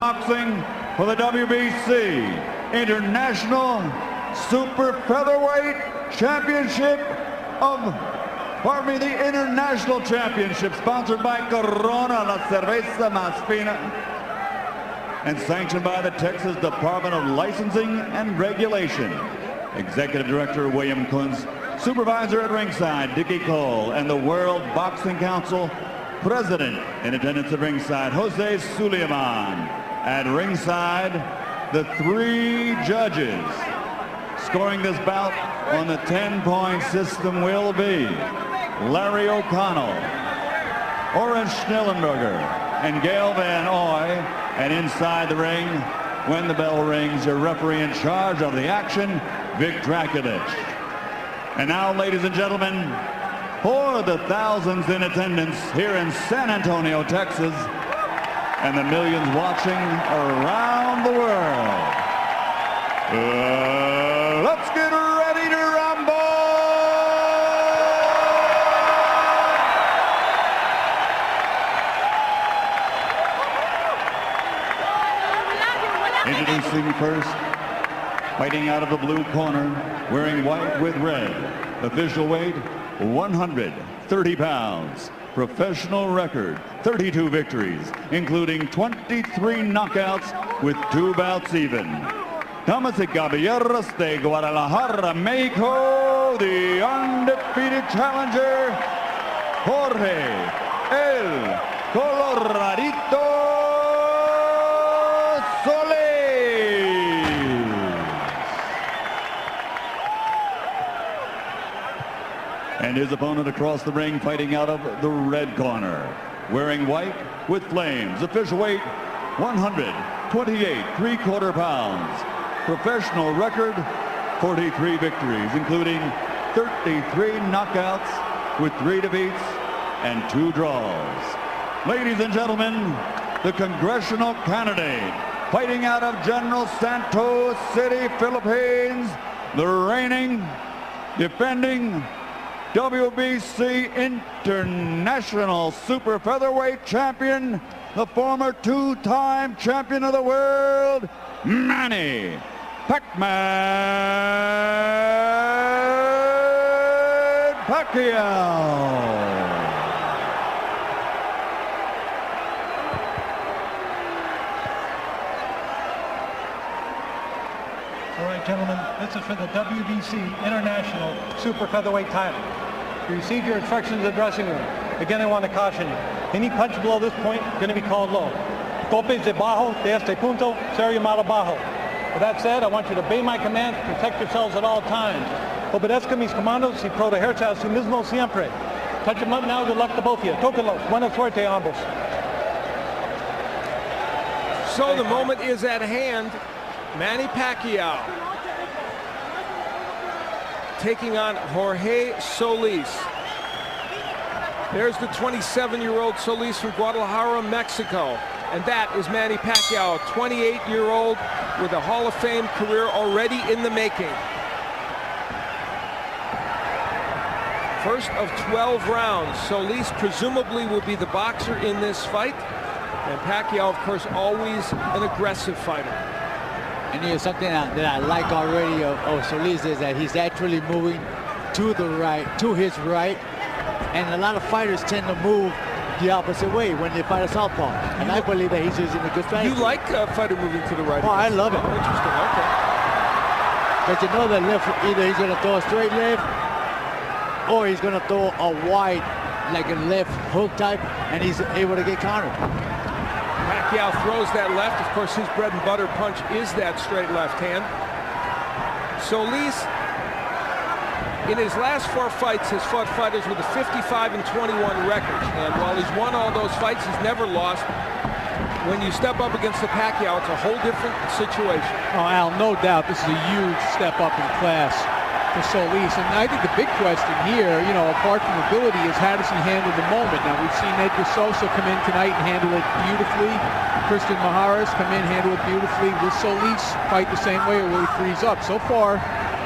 Boxing for the WBC International Super Featherweight Championship the International Championship, sponsored by Corona, la cerveza más fina, and sanctioned by the Texas Department of Licensing and Regulation. Executive Director William Kunz, Supervisor at ringside Dickie Cole, and the World Boxing Council President in attendance at ringside Jose Suleiman. At ringside, the three judges scoring this bout on the 10-point system will be Larry O'Connell, Orange Schnellenberger, and Gail Van Oy. And inside the ring, when the bell rings, your referee in charge of the action, Vic Draculich. And now, ladies and gentlemen, for the thousands in attendance here in San Antonio, Texas, and the millions watching around the world, let's get ready to rumble! Introducing first, fighting out of the blue corner, wearing white with red, official weight 130 pounds. Professional record, 32 victories, including 23 knockouts with 2 bouts even. Damas y caballeros de Guadalajara, Mexico, the undefeated challenger, Jorge El Coloradito Solis. And his opponent across the ring, fighting out of the red corner, wearing white with flames, official weight 128 3/4 pounds, professional record 43 victories, including 33 knockouts with 3 defeats and 2 draws. Ladies and gentlemen, the congressional candidate, fighting out of General Santos City, Philippines, the reigning, defending WBC International Super Featherweight Champion, the former 2-time champion of the world, Manny Pacquiao. All right, gentlemen, this is for the WBC International Super Featherweight title. You received your instructions in the dressing room. Again, I want to caution you. Any punch below this point is going to be called low. Golpes debajo de este punto sería mal abajo. With that said, I want you to obey my commands, protect yourselves at all times. Obedezca mis comandos y protegerse a sí mismo siempre. Touch them up now. Good luck to both of you. Tóquenlos. Buena suerte a ambos. So the moment is at hand. Manny Pacquiao taking on Jorge Solis. There's the 27-year-old Solis from Guadalajara, Mexico. And that is Manny Pacquiao, a 28-year-old with a Hall of Fame career already in the making. First of 12 rounds. Solis presumably will be the boxer in this fight. And Pacquiao, of course, always an aggressive fighter. And you know, something that I like already of Solis is that he's actually moving to the right, to his right. And a lot of fighters tend to move the opposite way when they fight a southpaw. And I believe that he's using a good strategy. You like a fighter moving to the right? Oh, I love it. Oh, interesting, okay. But you know that left, either he's going to throw a straight left or he's going to throw a wide, like a left hook type, and he's able to get countered. Pacquiao throws that left. Of course, his bread and butter punch is that straight left hand. Solis, in his last 4 fights, has fought fighters with a 55-21 record. And while he's won all those fights, he's never lost. When you step up against the Pacquiao, it's a whole different situation. Oh, Al, no doubt this is a huge step up in class for Solis. And I think the big question here, you know, apart from ability, is how does he handle the moment? Now, we've seen Edgar Sosa come in tonight and handle it beautifully. Christian Maharas come in, handle it beautifully. Will Solis fight the same way, or will he freeze up? So far,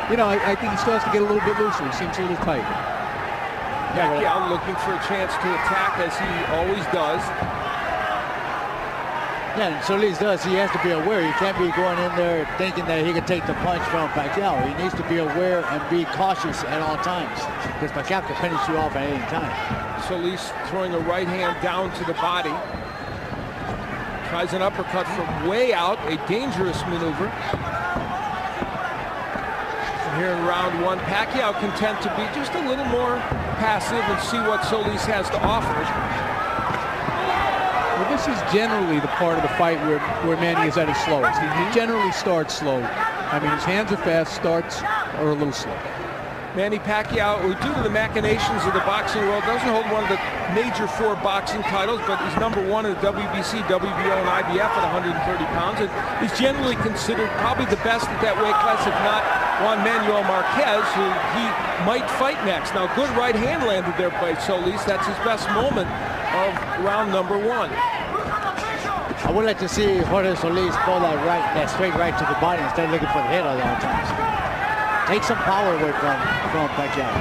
you know, I think he still has to get a little bit looser. He seems a little tight. Pacquiao looking for a chance to attack, as he always does. Yeah, and Solis does. He has to be aware. He can't be going in there thinking that he can take the punch from Pacquiao. He needs to be aware and be cautious at all times, because Pacquiao can finish you off at any time. Solis throwing a right hand down to the body. Tries an uppercut from way out, a dangerous maneuver. And here in round one, Pacquiao content to be just a little more passive and see what Solis has to offer. Well, this is generally the part of the fight where Manny is at his slowest. He generally starts slow. I mean, his hands are fast, starts are a little slow. Manny Pacquiao, who due to the machinations of the boxing world, doesn't hold one of the major 4 boxing titles, but he's #1 in the WBC, WBO, and IBF at 130 pounds. And he's generally considered probably the best at that weight class, if not Juan Manuel Marquez, who he might fight next. Now, good right hand landed there by Solis. That's his best moment of round number 1. I would like to see Jorge Solis throw that straight right to the body instead of looking for the head all the times. Take some power away from Pacquiao.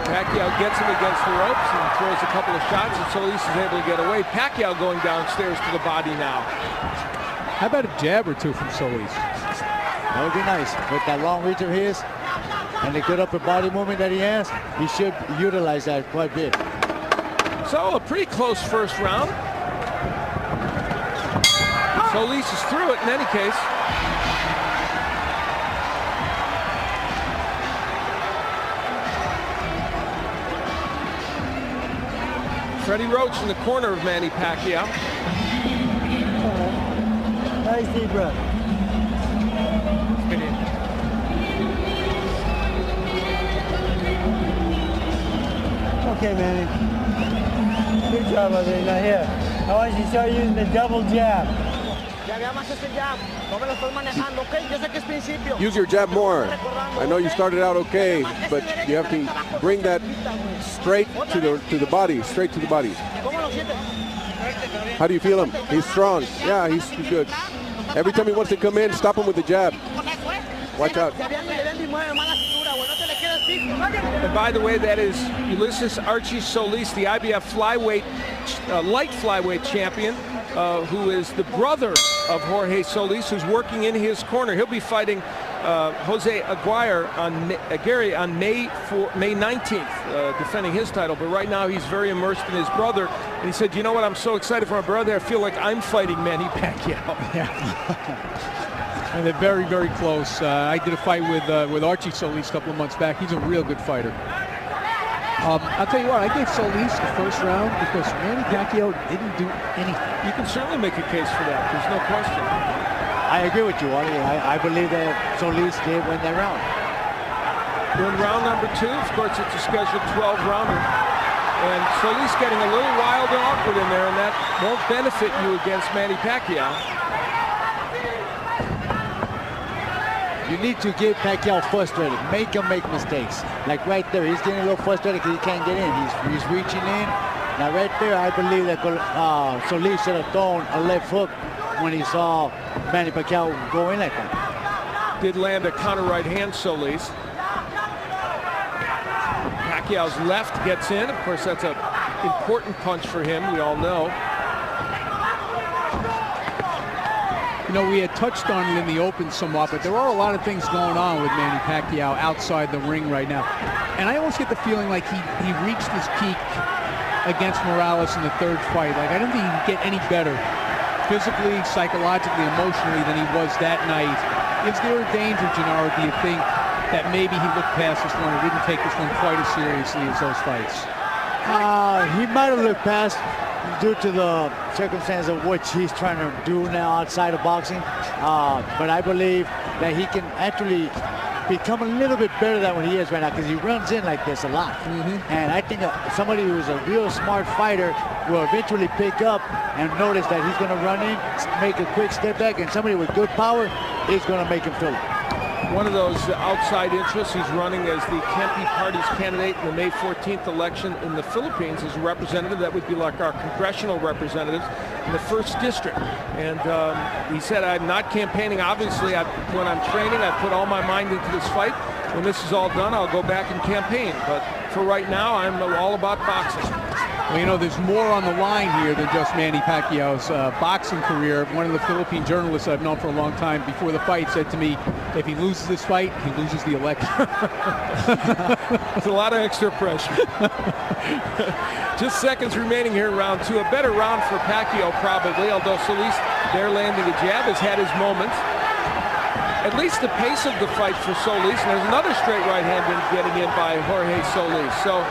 Pacquiao gets him against the ropes and throws a couple of shots, and Solis is able to get away. Pacquiao going downstairs to the body now. How about a jab or two from Solis? That would be nice. With that long reach of his and the good upper body movement that he has, he should utilize that quite a bit. So a pretty close first round. Solis is through it in any case. Freddie Roach in the corner of Manny Pacquiao. Nice deep breath. Okay, Manny. Good job, I think. Now here, I want you to start using the double jab. Use your jab more. I know you started out okay, but you have to bring that straight to the body, straight to the body. How do you feel him? He's strong. Yeah, he's good. Every time he wants to come in, stop him with the jab. Watch out. And by the way, that is Ulysses Archie Solis, the IBF flyweight, light flyweight champion, who is the brother of Jorge Solis, who's working in his corner. He'll be fighting Jose Aguirre on May 19th, defending his title. But right now he's very immersed in his brother. And he said, you know what, I'm so excited for my brother, I feel like I'm fighting Manny Pacquiao. Yeah. And they're very, very close. I did a fight with Archie Solis a couple of months back. He's a real good fighter. I'll tell you what, I gave Solis the first round because Manny Pacquiao didn't do anything. You can certainly make a case for that. There's no question. I agree with you, Wally. I believe that Solis did win that round. In round number 2, of course, it's a scheduled 12-rounder. And Solis getting a little wild and awkward in there, and that won't benefit you against Manny Pacquiao. You need to get Pacquiao frustrated. Make him make mistakes. Like right there, he's getting a little frustrated because he can't get in. He's reaching in. Now right there, I believe that Solis should have thrown a left hook when he saw Manny Pacquiao go in like that. Did land a counter right hand, Solis. Pacquiao's left gets in. Of course, that's an important punch for him, we all know. You know, we had touched on it in the open somewhat, but there are a lot of things going on with Manny Pacquiao outside the ring right now. And I always get the feeling like he reached his peak against Morales in the 3rd fight. Like, I don't think he can get any better physically, psychologically, emotionally than he was that night. Is there a danger, Gennaro, do you think, that maybe he looked past this one and didn't take this one quite as seriously as those fights? He might have looked past due to the circumstance of what he's trying to do now outside of boxing. But I believe that he can actually become a little bit better than what he is right now because he runs in like this a lot. And I think somebody who's a real smart fighter will eventually pick up and notice that he's going to run in, make a quick step back, and somebody with good power is going to make him feel it. One of those outside interests, he's running as the Kempe Party's candidate in the May 14th election in the Philippines as a representative. That would be like our congressional representatives in the 1st district. And he said, I'm not campaigning. Obviously, when I'm training, I put all my mind into this fight. When this is all done, I'll go back and campaign. But for right now, I'm all about boxing. Well, you know, there's more on the line here than just Manny Pacquiao's boxing career. One of the Philippine journalists I've known for a long time before the fight said to me, if he loses this fight, he loses the election. It's a lot of extra pressure. Just seconds remaining here in round 2. A better round for Pacquiao probably, although Solis there landing a jab has had his moments. At least the pace of the fight for Solis, and there's another straight right hand getting in by Jorge Solis. So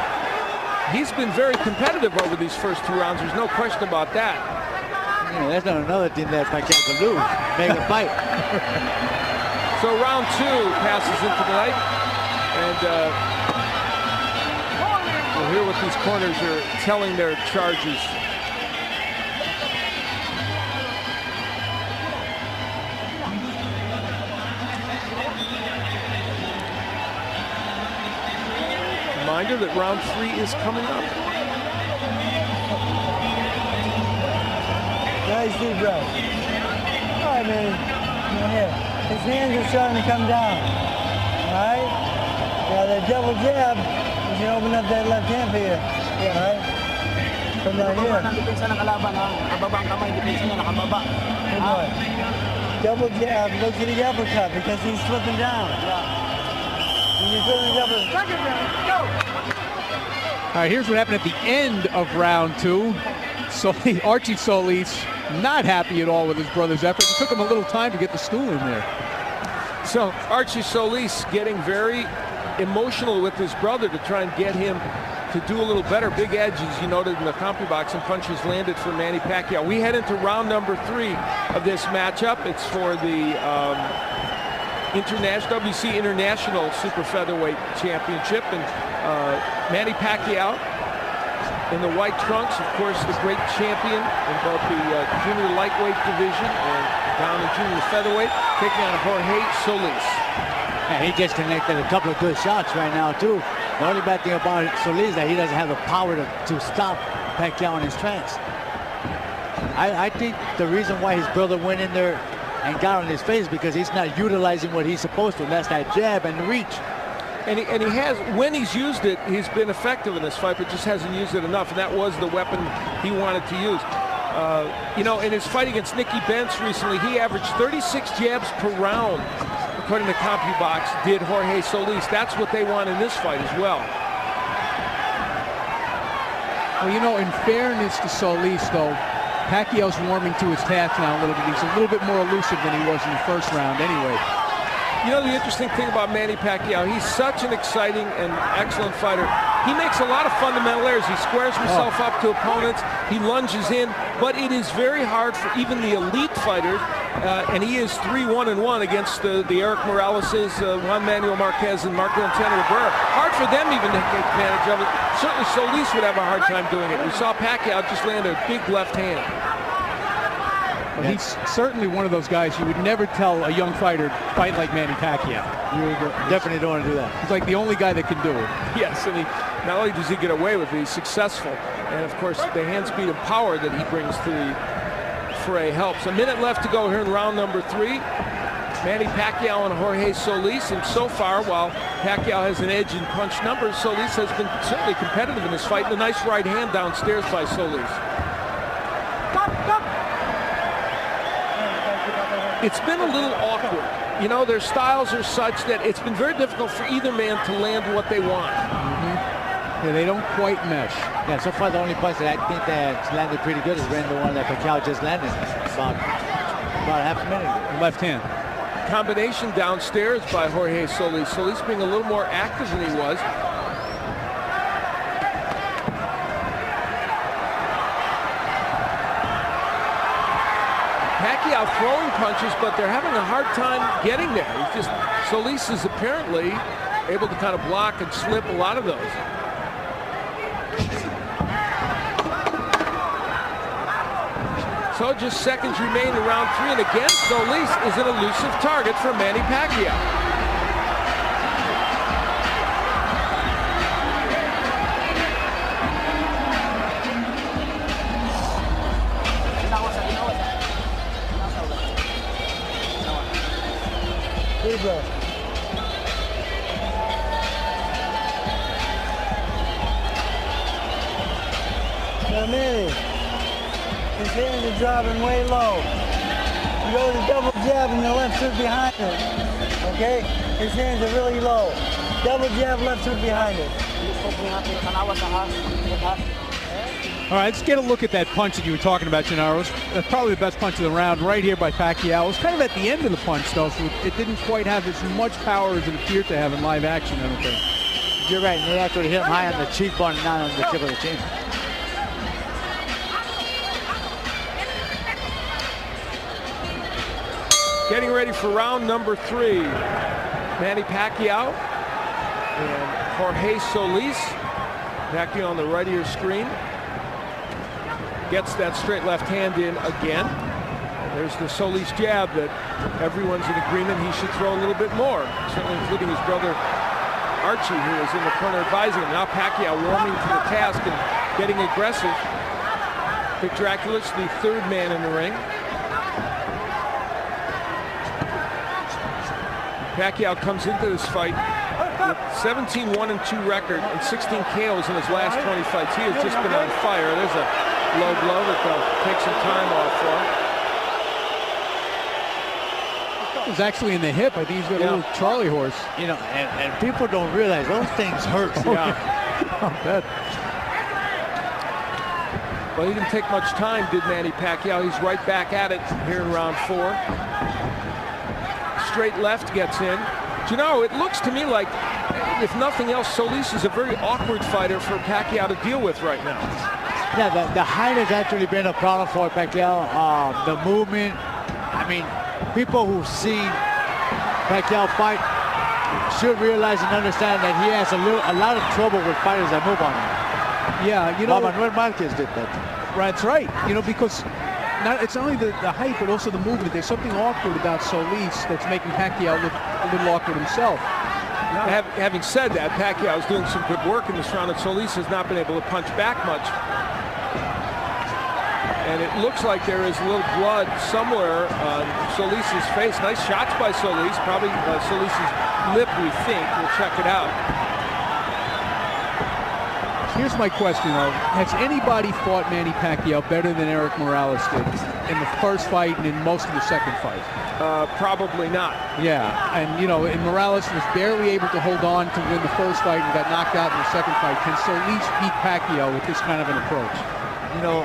he's been very competitive over these first 2 rounds. There's no question about that. Yeah, that's not another thing that Pacquiao can lose. Make a fight. So round 2 passes into the night, and we'll hear what these corners are telling their charges. Reminder that round 3 is coming up. Nice deep breath. All right, man. Now here. His hands are starting to come down. All right? Now that double jab, you can open up that left hand for you. Yeah, all right? From down here. Good boy. Double jab, look at the uppercut because he's slipping down. You feel the uppercut. All right, here's what happened at the end of round 2. So Archie Solis not happy at all with his brother's effort. It took him a little time to get the stool in there. So Archie Solis getting very emotional with his brother to try and get him to do a little better. Big edge, as you noted in the CompuBox, and punches landed for Manny Pacquiao. We head into round number 3 of this matchup. It's for the WBC International Super Featherweight Championship, and Manny Pacquiao in the white trunks, of course, the great champion in both the junior lightweight division and down in junior featherweight, taking on Jorge Solis. And he just connected a couple of good shots right now, too. The only bad thing about Solis is that he doesn't have the power to stop Pacquiao in his trance. I think the reason why his brother went in there and got on his face because he's not utilizing what he's supposed to, and that's that jab and the reach. And he has, when he's used it, he's been effective in this fight, but just hasn't used it enough, and that was the weapon he wanted to use. You know, in his fight against Nicky Benz recently, he averaged 36 jabs per round, according to CompuBox, did Jorge Solis. That's what they want in this fight as well. Well, you know, in fairness to Solis, though, Pacquiao's warming to his task now a little bit. He's a little bit more elusive than he was in the first round anyway. You know, the interesting thing about Manny Pacquiao, he's such an exciting and excellent fighter. He makes a lot of fundamental errors. He squares himself up to opponents. He lunges in, but it is very hard for even the elite fighters, and he is 3-1-1 against the Eric Moraleses, Juan Manuel Marquez, and Marco Antonio Rivera. Hard for them even to take advantage of it. Certainly Solis would have a hard time doing it. We saw Pacquiao just land a big left hand. Well, he's certainly one of those guys you would never tell a young fighter fight like Manny Pacquiao. You definitely don't want to do that. He's like the only guy that can do it. Yes, and not only does he get away with it, he's successful. And of course, the hand speed and power that he brings to the fray helps. A minute left to go here in round number 3. Manny Pacquiao and Jorge Solis, and so far, while Pacquiao has an edge in punch numbers, Solis has been certainly competitive in this fight. And a nice right hand downstairs by Solis. It's been a little awkward. You know, their styles are such that it's been very difficult for either man to land what they want. Yeah, they don't quite mesh. Yeah, so far the only punch that I think that's landed pretty good is the one that Pacquiao just landed about half a minute ago. Left hand. Combination downstairs by Jorge Solis. Solis being a little more active than he was. Pacquiao throwing punches, but they're having a hard time getting there. He's just, Solis is apparently able to kind of block and slip a lot of those. So just seconds remain in round 3, and again, Solis is an elusive target for Manny Pacquiao. Manny, his hands are dropping way low. You go to double jab and the left hook behind it. Okay? His hands are really low. Double jab, left hook behind it. All right, let's get a look at that punch that you were talking about, Gennaro. That's probably the best punch of the round right here by Pacquiao. It was kind of at the end of the punch, though, so it didn't quite have as much power as it appeared to have in live action, I don't think. You're right, and they actually hit him high on the cheekbone and not on the tip of the chin. Getting ready for round number 3. Manny Pacquiao and Jorge Solis. Pacquiao on the right of your screen. Gets that straight left hand in again. There's the Solis jab that everyone's in agreement he should throw a little bit more, certainly including his brother Archie, who is in the corner advising him. Now Pacquiao warming to the task and getting aggressive. Victor Aculis, the 3rd man in the ring. Pacquiao comes into this fight with 17-1-2 record and 16 KOs in his last 20 fights. He has just been on fire. There's a low blow that they'll take some time off for. It was actually in the hip. I think he's got a little Charlie horse. You know, and people don't realize those things hurt. I bet. Well, he didn't take much time, did Manny Pacquiao. He's right back at it here in round 4. Straight left gets in. Do you know, it looks to me like, if nothing else, Solis is a very awkward fighter for Pacquiao to deal with right now. Yeah, the height has actually been a problem for Pacquiao. The movement, I mean, people who've seen Pacquiao fight should realize and understand that he has a lot of trouble with fighters that move on him. Yeah, you know, Manuel Marquez did that. That's right. You know, because it's not only the height, but also the movement. There's something awkward about Solis that's making Pacquiao look a little awkward himself. Having said that, Pacquiao is doing some good work in this round, and Solis has not been able to punch back much. And it looks like there is a little blood somewhere on Solis' face. Nice shots by Solis. Probably Solis' lip, we think. We'll check it out. Here's my question, though. Has anybody fought Manny Pacquiao better than Eric Morales did in the first fight and in most of the second fight? Probably not. Yeah, and, you know, and Morales was barely able to hold on to win the first fight and got knocked out in the second fight. Can Solis beat Pacquiao with this kind of an approach? You know,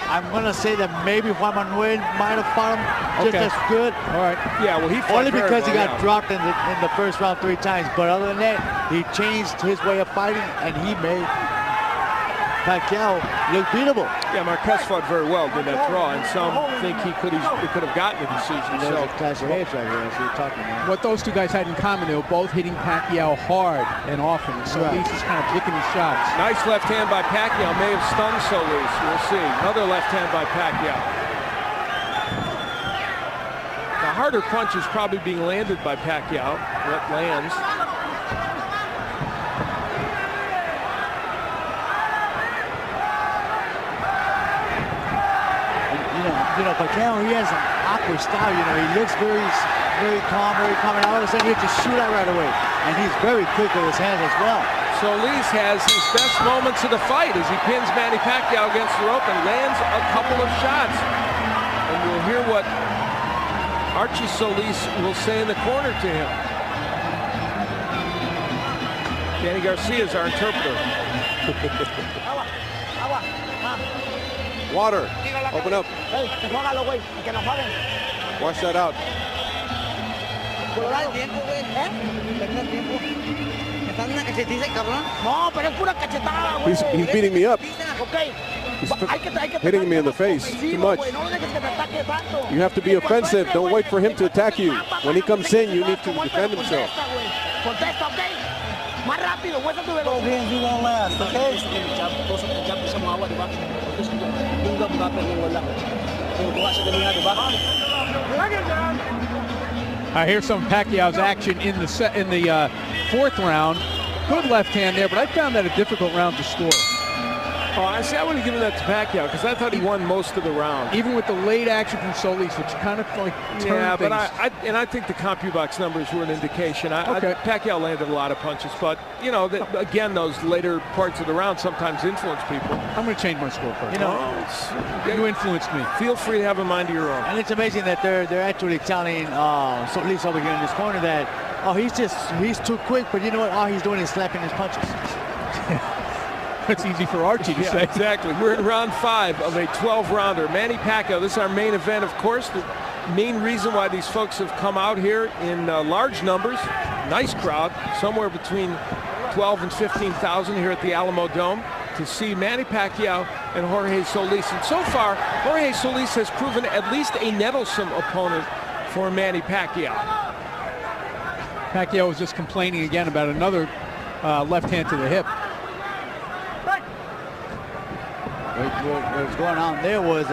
I'm going to say that maybe Juan Manuel might have fought him just as good. All right. Yeah, well, he fought only because he got well, dropped in the first round 3 times. But other than that, he changed his way of fighting, and he made Pacquiao look beatable. Yeah, Marquez fought very well, did that draw, and some think he could have gotten a decision. There's a clash of heads right here, as we were talking about. What those 2 guys had in common, they were both hitting Pacquiao hard and often. Solis is kind of picking his shots. Nice left hand by Pacquiao, may have stunned Solis. We'll see. Another left hand by Pacquiao. The harder punch is probably being landed by Pacquiao. What lands? You know, Pacquiao, he has an awkward style. You know, he looks very calm, and all of a sudden he just shoot out right away. And he's very quick with his hands as well. Solis has his best moments of the fight as he pins Manny Pacquiao against the rope and lands a couple of shots. And we'll hear what Archie Solis will say in the corner to him. Danny Garcia is our interpreter. Water. Open up. Wash that out. He's beating me up. He's hitting me in the face too much. You have to be offensive. Don't wait for him to attack you. When he comes in, you need to defend himself. Both hands, you won't last, okay? Here's some Pacquiao's action in the 4th round. Good left hand there, but I found that a difficult round to score. Oh, I see. I would have given that to Pacquiao because I thought he won most of the round. Even with the late action from Solis, which kind of like turned but things. I think the CompuBox numbers were an indication. Okay. Pacquiao landed a lot of punches, but you know, again, those later parts of the round sometimes influence people. I'm going to change my score first. You know, you influenced me. Feel free to have a mind of your own. And it's amazing that they're actually telling Solis over here in this corner that, oh, he's too quick, but you know what? All he's doing is slapping his punches. It's easy for Archie to say. Exactly. We're in round 5 of a 12-rounder. Manny Pacquiao, this is our main event, of course. The main reason why these folks have come out here in large numbers. Nice crowd, somewhere between 12 and 15,000 here at the Alamo Dome to see Manny Pacquiao and Jorge Solis. And so far, Jorge Solis has proven at least a nettlesome opponent for Manny Pacquiao. Pacquiao was just complaining again about another left hand to the hip. What was going on there was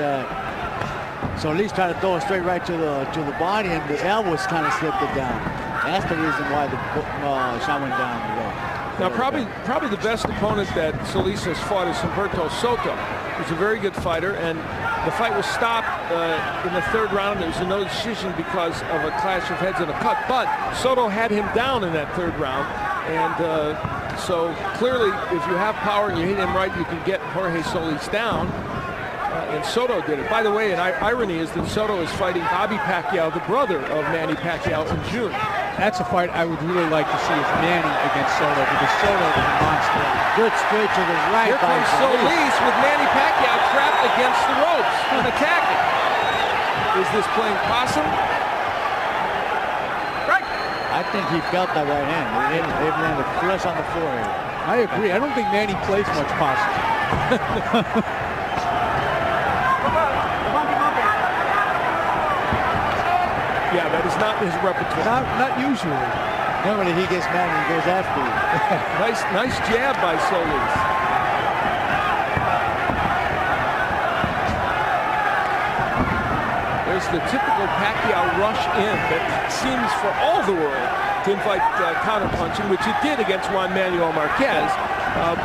Solis tried to throw it straight right to the body, and the elbows kind of slipped it down. That's the reason why the shot went down. Now, probably the best opponent that Solis has fought is Humberto Soto. He's a very good fighter, and the fight was stopped in the 3rd round. There was no decision because of a clash of heads and a cut, but Soto had him down in that 3rd round, and so clearly, if you have power and you hit him right, you can get Jorge Solis down. And Soto did it. By the way, an irony is that Soto is fighting Bobby Pacquiao, the brother of Manny Pacquiao, in June. That's a fight I would really like to see is Manny against Soto, because Soto is a monster. Good straight to the right. Here comes Solis with Manny Pacquiao trapped against the ropes and attacking. Is this playing possum? I think he felt that right hand. It landed flush on the forehead. I agree. I don't think Manny plays much possum. Yeah, that is not his repertoire. Not usually. Normally he gets mad and he goes after you. Nice jab by Solis. There's the typical Pacquiao rush in that seems for all the world to invite counterpunching, which it did against Juan Manuel Marquez,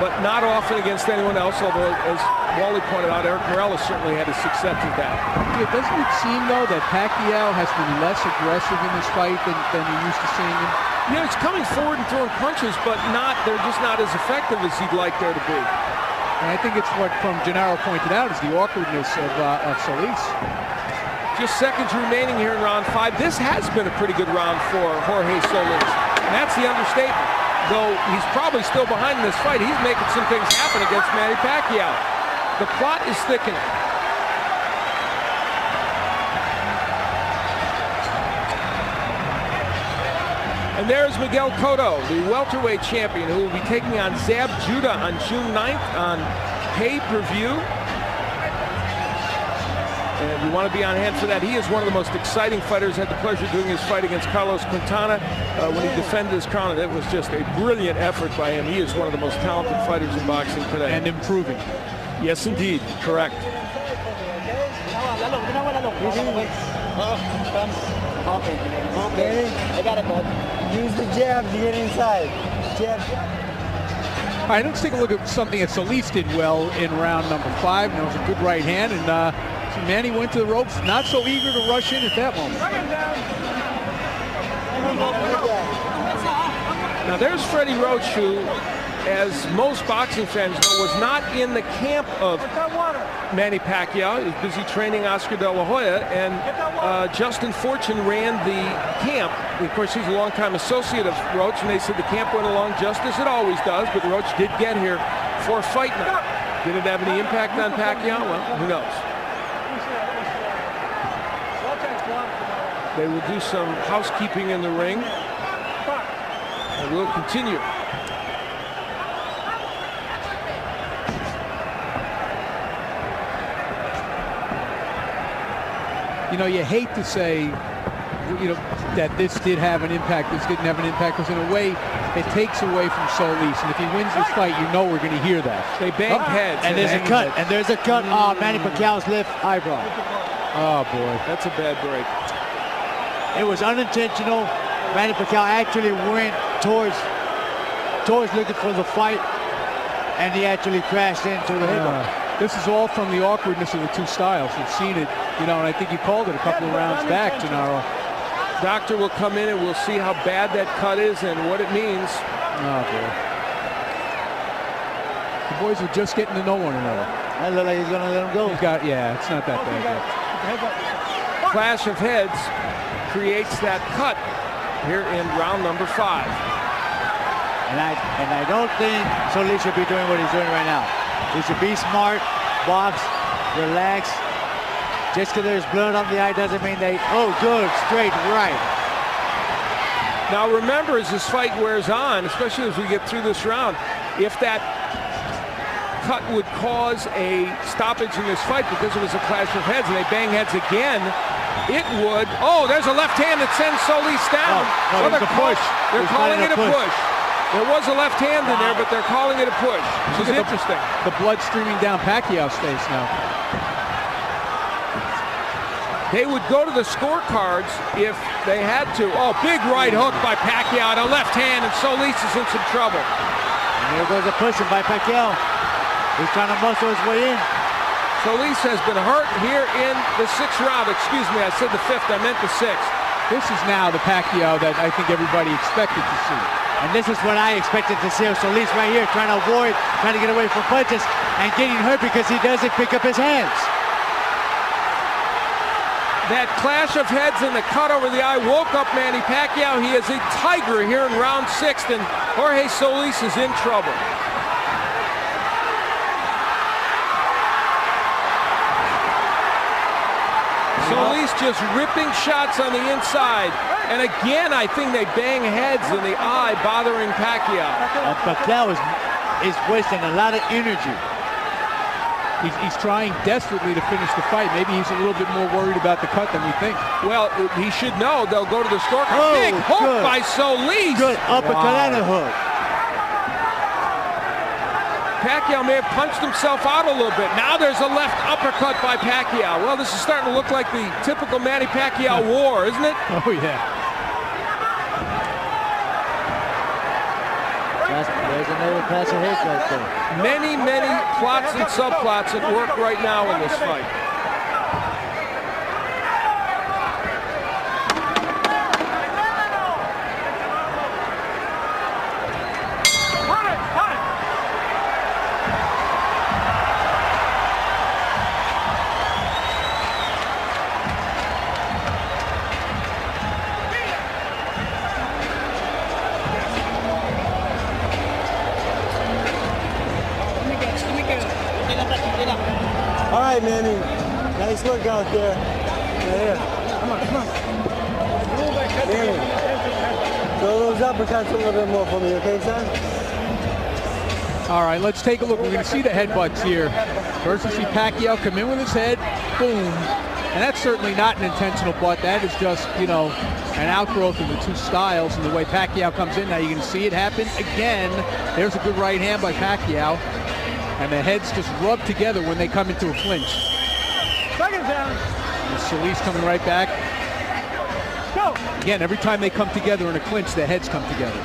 but not often against anyone else, although, as Wally pointed out, Eric Morales certainly had his success with that. Yeah, doesn't it seem, though, that Pacquiao has been less aggressive in this fight than you're used to seeing him? Yeah, he's coming forward and throwing punches, but they're just not as effective as he'd like there to be. And I think it's what, from Gennaro pointed out, is the awkwardness of Solis. Just seconds remaining here in round 5. This has been a pretty good round for Jorge Solis, and that's the understatement. Though he's probably still behind in this fight, he's making some things happen against Manny Pacquiao. The plot is thickening. And there's Miguel Cotto, the welterweight champion, who will be taking on Zab Judah on June 9th on pay-per-view. And we want to be on hand for that. He is one of the most exciting fighters. Had the pleasure of doing his fight against Carlos Quintana when he defended his crown. And it was just a brilliant effort by him. He is one of the most talented fighters in boxing today. And improving. Yes, indeed. Correct. Okay. I got it, bud. Use the jab to get inside. Jab. All right, let's take a look at something that Solis did well in round number 5. And it was a good right hand. And Manny went to the ropes, not so eager to rush in at that moment. Now there's Freddie Roach, who, as most boxing fans know, was not in the camp of Manny Pacquiao. He was busy training Oscar De La Hoya, and Justin Fortune ran the camp. Of course, he's a longtime associate of Roach, and they said the camp went along just as it always does, but Roach did get here for fight night. Did it have any impact on Pacquiao? Well, who knows? They will do some housekeeping in the ring, and we'll continue. You know, you hate to say, you know, that this did have an impact, this didn't have an impact, because in a way, it takes away from Solis. And if he wins this fight, you know we're going to hear that. They banged heads. And there's a cut. And there's a cut on Manny Pacquiao's left eyebrow. Oh, boy. That's a bad break. It was unintentional. Manny Pacquiao actually went towards looking for the fight. and he actually crashed into the hip. This is all from the awkwardness of the two styles. We've seen it, you know, and I think you called it a couple of rounds back, Gennaro. Doctor will come in and we'll see how bad that cut is and what it means. Oh, boy. The boys are just getting to know one another. That looks like he's going to let him go. Yeah, it's not that bad yet. Clash of heads creates that cut here in round number 5. And I don't think Solis should be doing what he's doing right now. He should be smart, box, relax. Just because there's blood on the eye doesn't mean they, oh, good, straight right. Now remember, as this fight wears on, especially as we get through this round, if that cut would cause a stoppage in this fight because it was a clash of heads and they bang heads again, it would. Oh, there's a left hand that sends Solis down. No, it's a push. They're calling it a push. There was a left hand in there, but they're calling it a push. Which is interesting. The blood streaming down Pacquiao's face now. They would go to the scorecards if they had to. Oh, big right hook by Pacquiao and a left hand, and Solis is in some trouble. And here goes a pushing by Pacquiao. He's trying to muscle his way in. Solis has been hurt here in the 6th round. Excuse me, I said the 5th, I meant the 6th. This is now the Pacquiao that I think everybody expected to see. And this is what I expected to see. Solis right here trying to avoid, trying to get away from punches and getting hurt because he doesn't pick up his hands. That clash of heads and the cut over the eye woke up Manny Pacquiao. He is a tiger here in round 6, and Jorge Solis is in trouble. Solis just ripping shots on the inside. And again, I think they bang heads in the eye, bothering Pacquiao. Pacquiao is wasting a lot of energy. He's trying desperately to finish the fight. Maybe he's a little bit more worried about the cut than we think. Well, he should know. They'll go to the scorecard. Oh, big hook by Solis. Good uppercut and a hook. Pacquiao may have punched himself out a little bit. Now there's a left uppercut by Pacquiao. Well, this is starting to look like the typical Manny Pacquiao war, isn't it? Oh, yeah. There's another clash of hits right there. Many, many plots and subplots at work right now in this fight. All right, Manny. Nice look out there. Right here. Come on, come on. Manny, throw those uppercuts a little bit more for me, okay, son? All right, let's take a look. We're going to see the headbutts here. First, we see Pacquiao come in with his head, boom. And that's certainly not an intentional butt. That is just, you know, an outgrowth of the two styles and the way Pacquiao comes in. Now you can see it happen again. There's a good right hand by Pacquiao. And the heads just rub together when they come into a clinch. Second down. And Solis coming right back. Go. Again, every time they come together in a clinch, the heads come together.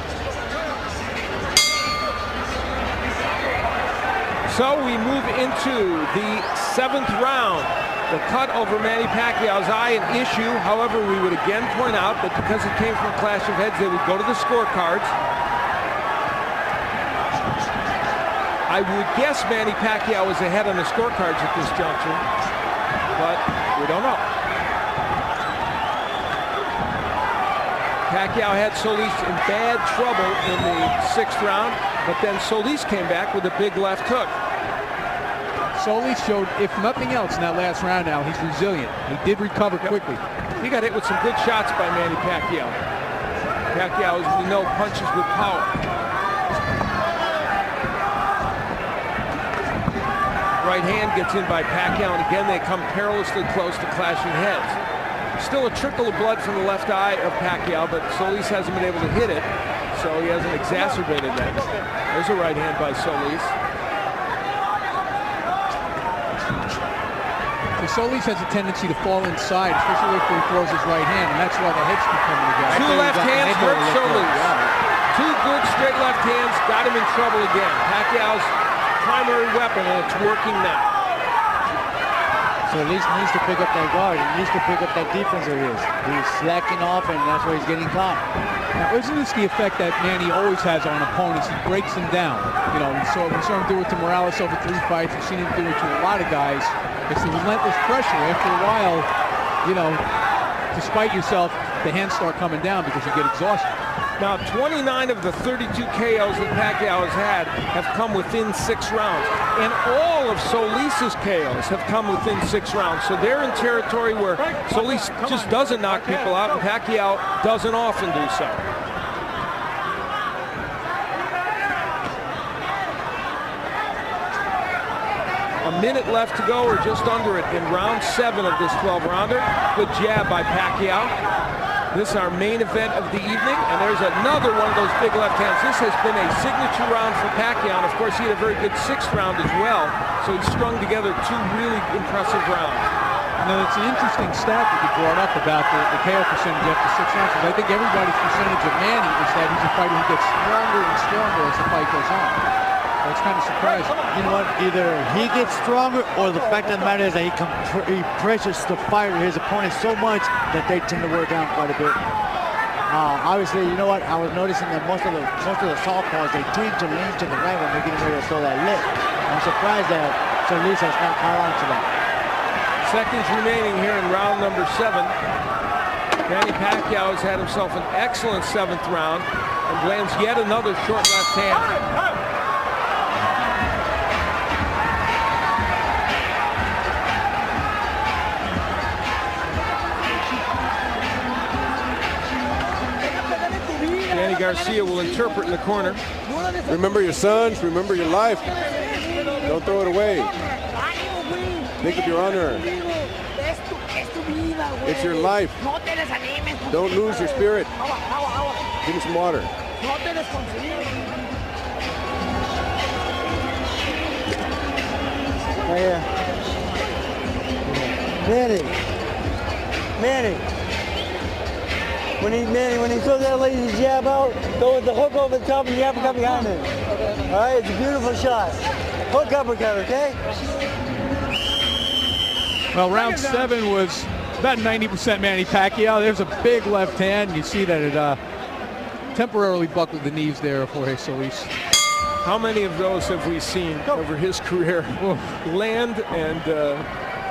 So we move into the 7th round. The cut over Manny Pacquiao's eye, an issue. However, we would again point out that because it came from a clash of heads, they would go to the scorecards. I would guess Manny Pacquiao is ahead on the scorecards at this juncture, but we don't know. Pacquiao had Solis in bad trouble in the 6th round, but then Solis came back with a big left hook. Solis showed, if nothing else, in that last round now, he's resilient. He did recover quickly. He got hit with some good shots by Manny Pacquiao. Pacquiao, as we know, punches with power. Right hand gets in by Pacquiao, and again they come perilously close to clashing heads. Still a trickle of blood from the left eye of Pacquiao, but Solis hasn't been able to hit it, so he hasn't exacerbated that. There's a right hand by Solis. Solis has a tendency to fall inside, especially if he throws his right hand, and that's why the heads keep coming together. Two left hands hurt Solis. Two good straight left hands got him in trouble again. Pacquiao's primary weapon, and it's working now. So at least needs to pick up that guard. He needs to pick up that defense of his. He's slacking off, and that's why he's getting caught. Now, isn't this the effect that Manny always has on opponents? He breaks them down. You know, we saw him do it to Morales over 3 fights. We've seen him do it to a lot of guys. It's the relentless pressure. After a while, you know, despite yourself, the hands start coming down because you get exhausted. Now, 29 of the 32 KOs that Pacquiao has had have come within 6 rounds. And all of Solis's KOs have come within 6 rounds. So they're in territory where Solis just doesn't knock people out, and Pacquiao doesn't often do so. A minute left to go, or just under it, in round 7 of this 12-rounder. Good jab by Pacquiao. This is our main event of the evening, and there's another one of those big left hands. This has been a signature round for Pacquiao, and of course he had a very good 6th round as well, so he strung together 2 really impressive rounds. You know, it's an interesting stat that you brought up about the KO percentage after 6 rounds, because I think everybody's percentage of Manny is that he's a fighter who gets stronger and stronger as the fight goes on. That's kind of surprising. You know what? Either he gets stronger, or the fact of the matter is that he pressures the fighter, his opponent, so much that they tend to wear down quite a bit. Obviously, you know what? I was noticing that most of the southpaws, they tend to lean to the right when they're getting ready to throw that lift. I'm surprised that Solis has not caught on to that. Seconds remaining here in round number 7. Manny Pacquiao has had himself an excellent 7th round and lands yet another short left hand. Garcia will interpret in the corner. Remember your sons, remember your life. Don't throw it away. Think of your honor. It's your life. Don't lose your spirit. Give me some water. Manny. When he throws that lazy jab out, go with the hook over the top and the uppercut behind it. All right, it's a beautiful shot. Hook uppercut, okay? Well, round 7 was about 90% Manny Pacquiao. There's a big left hand. You see that it temporarily buckled the knees there of Jorge Solis. How many of those have we seen over his career land and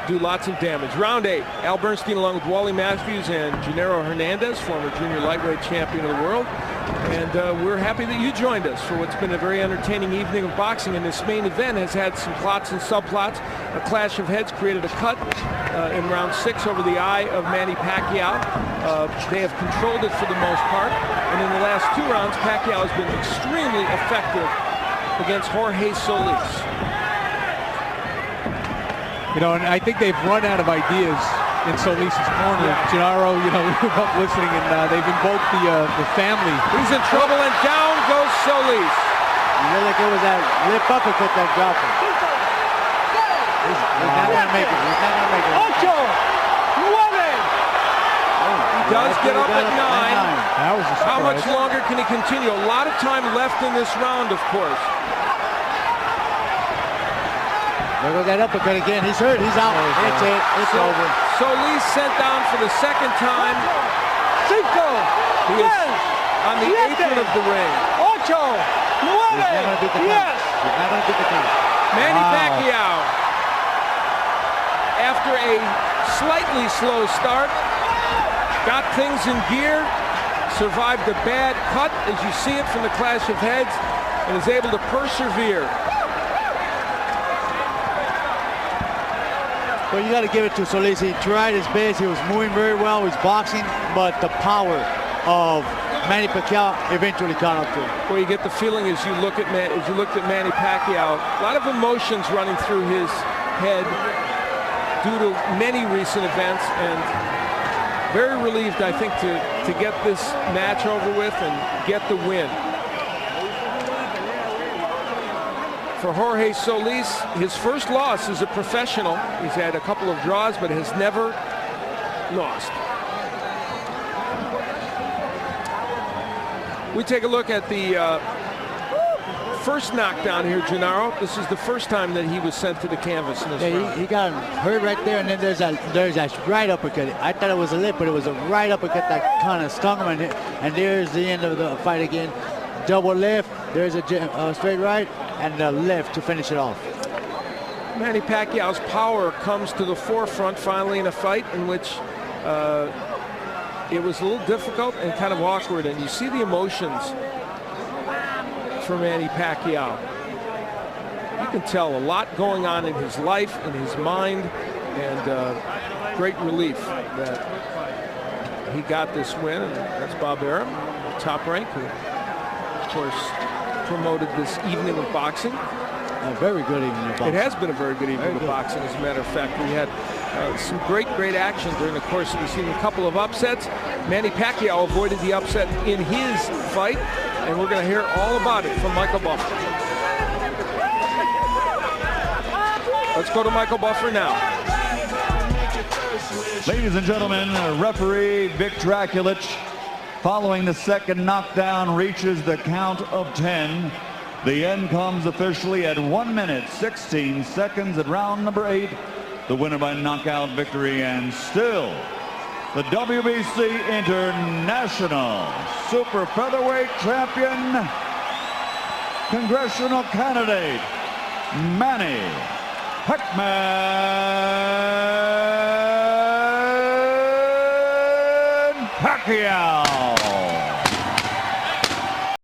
do lots of damage? Round 8, Al Bernstein along with Wally Matthews and Gennaro Hernandez, former junior lightweight champion of the world. And we're happy that you joined us for what's been a very entertaining evening of boxing. And this main event has had some plots and subplots. A clash of heads created a cut in round 6 over the eye of Manny Pacquiao. They have controlled it for the most part. And in the last 2 rounds, Pacquiao has been extremely effective against Jorge Solis. You know, and I think they've run out of ideas in Solis's corner. Gennaro, you know, we were both listening, and they've invoked the family. He's in trouble, and down goes Solis. You know, like it was that lip uppercut that dropped him. He's not going to make it. He's not going to make it. Ocho! He does get up at 9. That was a surprise. How much longer can he continue? A lot of time left in this round, of course. There goes that uppercut again. He's hurt. He's out. It's it. It's over. Solis sent down for the 2nd time. Cinco! He is on the apron of the ring. Ocho! He's not going to beat the count. He's not going to beat the count. Manny Pacquiao, after a slightly slow start, got things in gear, survived a bad cut, as you see it from the clash of heads, and is able to persevere. Well, you got to give it to Solis. He tried his best. He was moving very well. He's boxing, but the power of Manny Pacquiao eventually caught up to him. Well, you get the feeling as you looked at Manny Pacquiao, a lot of emotions running through his head due to many recent events, and very relieved, I think, to get this match over with and get the win. For Jorge Solis, his first loss as a professional. He's had a couple of draws, but has never lost. We take a look at the first knockdown here, Gennaro. This is the first time that he was sent to the canvas in this round. He got hurt right there, and then there's that right uppercut. I thought it was a lip, but it was a right uppercut that kind of stung him, and there's the end of the fight again. Double left, there's a straight right, and a left to finish it off. Manny Pacquiao's power comes to the forefront finally in a fight in which it was a little difficult and kind of awkward, and you see the emotions for Manny Pacquiao. You can tell a lot going on in his life, in his mind, and great relief that he got this win. And that's Bob Arum, Top Rank, who, of course, promoted this evening of boxing. A very good evening of boxing. It has been a very good evening of boxing, as a matter of fact. We had some great action during the course of the season. A couple of upsets. Manny Pacquiao avoided the upset in his fight, and we're going to hear all about it from Michael Buffer. Let's go to Michael Buffer now. Ladies and gentlemen, referee Vic Draculich, following the second knockdown, reaches the count of 10. The end comes officially at 1 minute, 16 seconds at round number 8. The winner by knockout victory, and still the WBC International Super Featherweight Champion, congressional candidate, Manny Pacquiao.